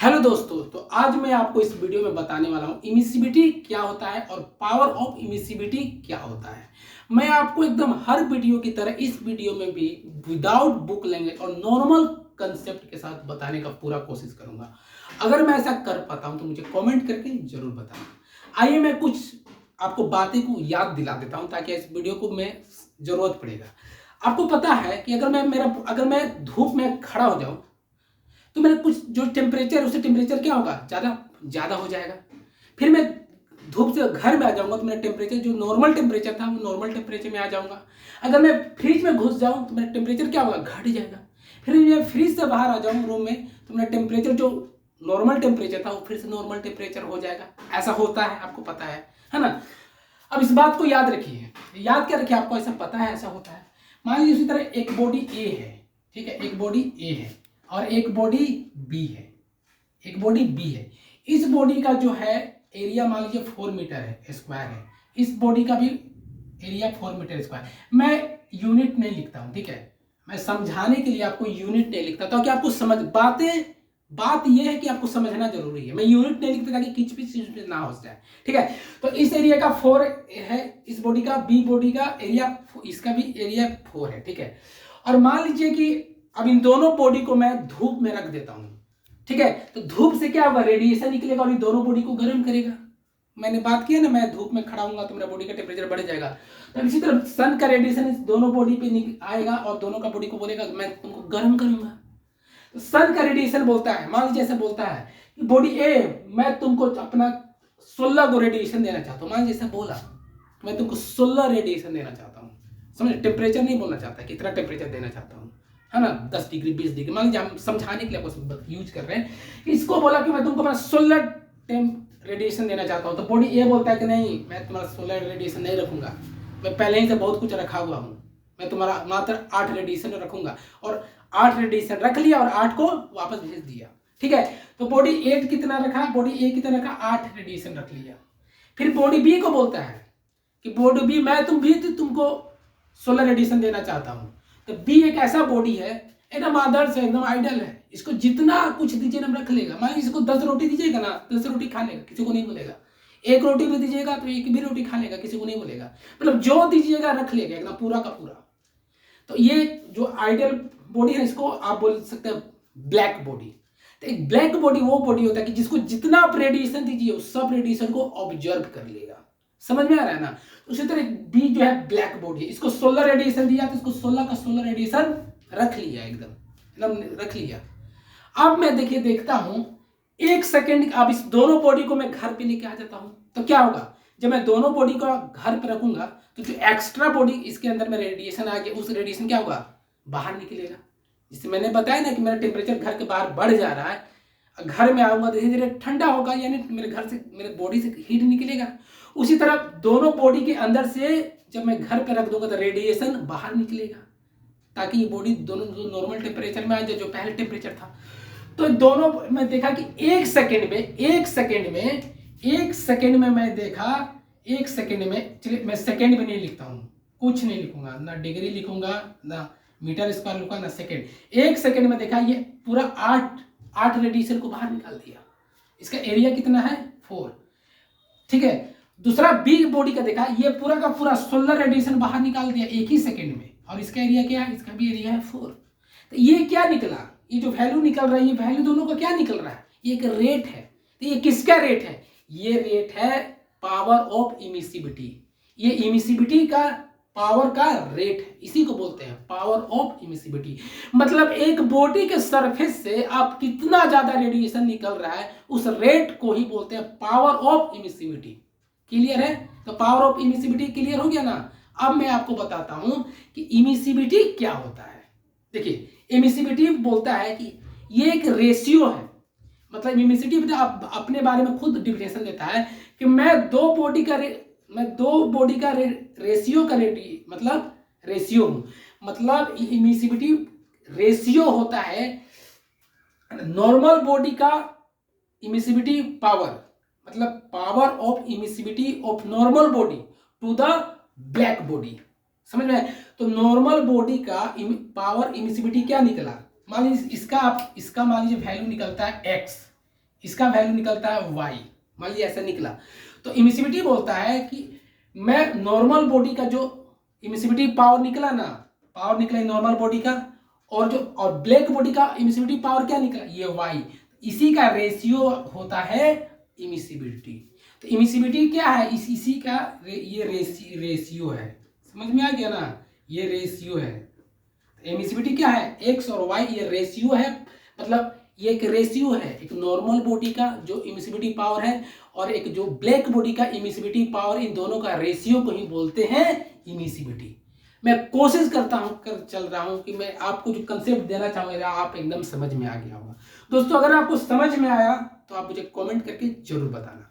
Hello दोस्तों, तो आज मैं आपको इस वीडियो में बताने वाला हूँ इमिसिविटी क्या होता है और पावर ऑफ इमिसिविटी क्या होता है। मैं आपको एकदम हर वीडियो की तरह इस वीडियो में भी विदाउट बुक लैंग्वेज और नॉर्मल कंसेप्ट के साथ बताने का पूरा कोशिश करूंगा। अगर मैं ऐसा कर पाता हूं तो मुझे कमेंट करके जरूर बताना। आइए मैं कुछ आपको बातें को याद दिला देता हूं ताकि इस वीडियो को मैं जरूरत पड़ेगा। आपको पता है कि अगर मैं धूप में खड़ा हो जाऊं तो मेरा कुछ जो टेम्परेचर है उससे टेम्परेचर क्या होगा, ज़्यादा ज़्यादा हो जाएगा। फिर मैं धूप से घर में आ जाऊंगा तो मेरा टेम्परेचर जो नॉर्मल टेम्परेचर था वो नॉर्मल टेम्परेचर में आ जाऊंगा। अगर मैं फ्रिज में घुस जाऊं तो मेरा टेम्परेचर क्या होगा, घट जाएगा। फिर मैं फ्रिज से बाहर आ जाऊँ रूम में तो मेरा टेम्परेचर जो नॉर्मल टेम्परेचर था वो फिर से नॉर्मल टेम्परेचर हो जाएगा। ऐसा होता है, आपको पता है ना। अब इस बात को याद रखिए, याद क्या रखिए, आपको ऐसा पता है ऐसा होता है। मान लीजिए उसी तरह एक बॉडी ए है, ठीक है, एक बॉडी ए है और एक बॉडी बी है, एक बॉडी बी है। इस बॉडी का जो है एरिया मान लीजिए 4 मीटर है स्क्वायर है, इस बॉडी का भी एरिया 4 मीटर स्क्वायर। मैं यूनिट नहीं लिखता हूँ, ठीक है, मैं समझाने के लिए आपको यूनिट नहीं लिखता ताकि आपको समझ बात यह है कि आपको समझना जरूरी है। मैं यूनिट नहीं लिखता ताकि किच पिच ना हो जाए, ठीक है। तो इस एरिया का 4 है, इस बॉडी का बी बॉडी का एरिया, इसका भी एरिया 4 है, ठीक है। और मान लीजिए कि अब इन दोनों बॉडी को मैं धूप में रख देता हूं, ठीक है। तो धूप से क्या होगा, रेडिएशन निकलेगा और इन दोनों बॉडी को गर्म करेगा। मैंने बात की है ना, मैं धूप में खड़ा हूंगा तो मेरा बॉडी का टेम्परेचर बढ़ जाएगा। तो इसी तरह सन का रेडिएशन इस दोनों बॉडी पे आएगा और दोनों का बॉडी को बोलेगा मैं तुमको गर्म करूंगा। तो सन का रेडिएशन बोलता है, मान लीजिए ऐसा बोलता है कि बॉडी ए मैं तुमको अपना 16 को रेडिएशन देना चाहता हूँ। मान लीजिए ऐसा बोला मैं तुमको 16 रेडिएशन देना चाहता हूँ, समझे, टेम्परेचर नहीं बोलना चाहता, कितना टेम्परेचर देना चाहता हूँ, है ना, 10 डिग्री 20 डिग्री। मान लीजिए हम समझाने के लिए यूज कर रहे हैं। इसको बोला कि मैं तुमको अपना 16 रेडिएशन देना चाहता हूँ, तो बॉडी ए बोलता है कि नहीं, मैं तुम्हारा 16 रेडिएशन नहीं रखूंगा, मैं पहले ही से बहुत कुछ रखा हुआ हूँ, मैं तुम्हारा मात्र 8 रेडिएशन रखूंगा। और 8 रेडिएशन रख लिया और 8 को वापस भेज दिया, ठीक है। तो बॉडी ए कितना रखा, बॉडी ए कितना रखा, 8 रेडिएशन रख लिया। फिर बॉडी बी को बोलता है कि बॉडी बी मैं तुमको 16 रेडिएशन देना चाहता हूं। तो बी एक ऐसा बॉडी है, एकदम आदर्श है, एकदम आइडियल है, इसको जितना कुछ दीजिए ना रख लेगा। मान लीजिए इसको 10 रोटी दीजिएगा ना, 10 रोटी खा लेगा, किसी को नहीं बोलेगा। एक रोटी भी दीजिएगा तो एक भी रोटी खा लेगा, किसी को नहीं बोलेगा। मतलब जो दीजिएगा रख लेगा एकदम पूरा का पूरा। तो ये जो आइडियल बॉडी है इसको आप बोल सकते हैं ब्लैक बॉडी। तो एक ब्लैक बॉडी वो बॉडी होता है कि जिसको जितना आप रेडिएशन दीजिए उस सब रेडिएशन को ऑब्जर्व कर लेगा। समझ में आ रहा है ना। उसी तरह बी जो है ब्लैक बॉडी है, इसको 16 रेडिएशन दिया तो इसको 16 का 16 रेडिएशन रख लिया, एकदम एकदम रख लिया। अब मैं देखता हूं 1 सेकेंड, अब इस दोनों बॉडी को मैं घर पे लेके आ जाता हूं तो क्या होगा, जब मैं दोनों बॉडी को घर पे रखूंगा तो जो एक्स्ट्रा बॉडी इसके अंदर में रेडिएशन आ गया, उस रेडिएशन क्या होगा, बाहर निकलेगा। जिससे मैंने बताया ना कि मेरा टेम्परेचर घर के बाहर बढ़ जा रहा है, घर में आऊंगा धीरे धीरे ठंडा होगा, यानी मेरे घर से मेरे बॉडी से हीट निकलेगा। उसी तरह दोनों बॉडी के अंदर से जब मैं घर पे रख दूंगा तो रेडिएशन बाहर निकलेगा ताकि ये बॉडी दोनों नॉर्मल टेम्परेचर में आ जाए जो पहले टेम्परेचर था। तो दोनों में देखा कि 1 सेकेंड में मैं देखा 1 सेकेंड में, चलिए मैं सेकेंड में नहीं लिखता हूँ, कुछ नहीं लिखूंगा, ना डिग्री लिखूंगा, ना मीटर स्क्वायर लिखूंगा, ना सेकेंड। 1 सेकेंड में देखा ये पूरा 8 रेडिएशन को बाहर निकाल दिया। इसका एरिया कितना है, 4, ठीक है। दूसरा बी बॉडी का देखा, ये पूरा का पूरा 16 रेडिएशन बाहर निकाल दिया 1 ही सेकेंड में, और इसका एरिया क्या है, इसका भी एरिया है 4। तो ये क्या निकला, ये जो वैल्यू निकल रहा है, ये वैल्यू दोनों का क्या निकल रहा है, ये एक रेट है। तो ये किसका रेट है, ये रेट है पावर ऑफ इमिसिविटी। ये इमिसिविटी का पावर का रेट है, इसी को बोलते हैं पावर ऑफ इमिसिविटी। मतलब एक बॉडी के सरफेस से आप कितना ज्यादा रेडिएशन निकल रहा है उस रेट को ही बोलते हैं पावर ऑफ इमिसिविटी। क्लियर है। तो पावर ऑफ इमिसिविटी क्लियर हो गया ना। अब मैं आपको बताता हूं कि इमिसिविटी क्या होता है। देखिए इमिसिविटी बोलता है कि ये एक रेशियो है, मतलब इमिसिविटी अपने बारे में खुद डिफिनेशन देता है कि मैं दो बॉडी का रेशियो का मतलब रेशियो हूं। मतलब इमिसिविटी रेशियो होता है नॉर्मल बॉडी का इमिसिविटी पावर, मतलब power of emissivity of normal body to the black body. समझ में। तो नॉर्मल बॉडी का पावर इमिसिविटी क्या निकला, मान लीजिए इसका मान लीजिए वैल्यू निकलता है x, इसका वैल्यू निकलता है y। मान लीजिए ऐसा निकला, तो इमिसिविटी बोलता है कि मैं नॉर्मल बॉडी का जो इमिसिविटी पावर निकला ना, पावर निकला नॉर्मल बॉडी का, और ब्लैक बॉडी का इमिसिविटी पावर क्या निकला, ये y, इसी का रेशियो होता है इमिसिबिलिटी। तो इमिसिबिलिटी क्या है, इसी का ये रेशियो है। समझ में आ गया ना, ये रेशियो है। इमिसिबिलिटी क्या है, एक्स और वाई, ये रेशियो है। मतलब ये एक रेशियो है, एक नॉर्मल बॉडी का जो इमिसिबिलिटी पावर है और एक जो ब्लैक बॉडी का इमिसिबिलिटी पावर, इन दोनों का रेशियो को ही बोलते हैं इमिसिबिलिटी। मैं कोशिश करता हूं चल रहा हूं कि मैं आपको जो कंसेप्ट देना चाहूंगा आप एकदम समझ में आ गया होगा। दोस्तों अगर आपको समझ में आया तो आप मुझे कमेंट करके जरूर बताना।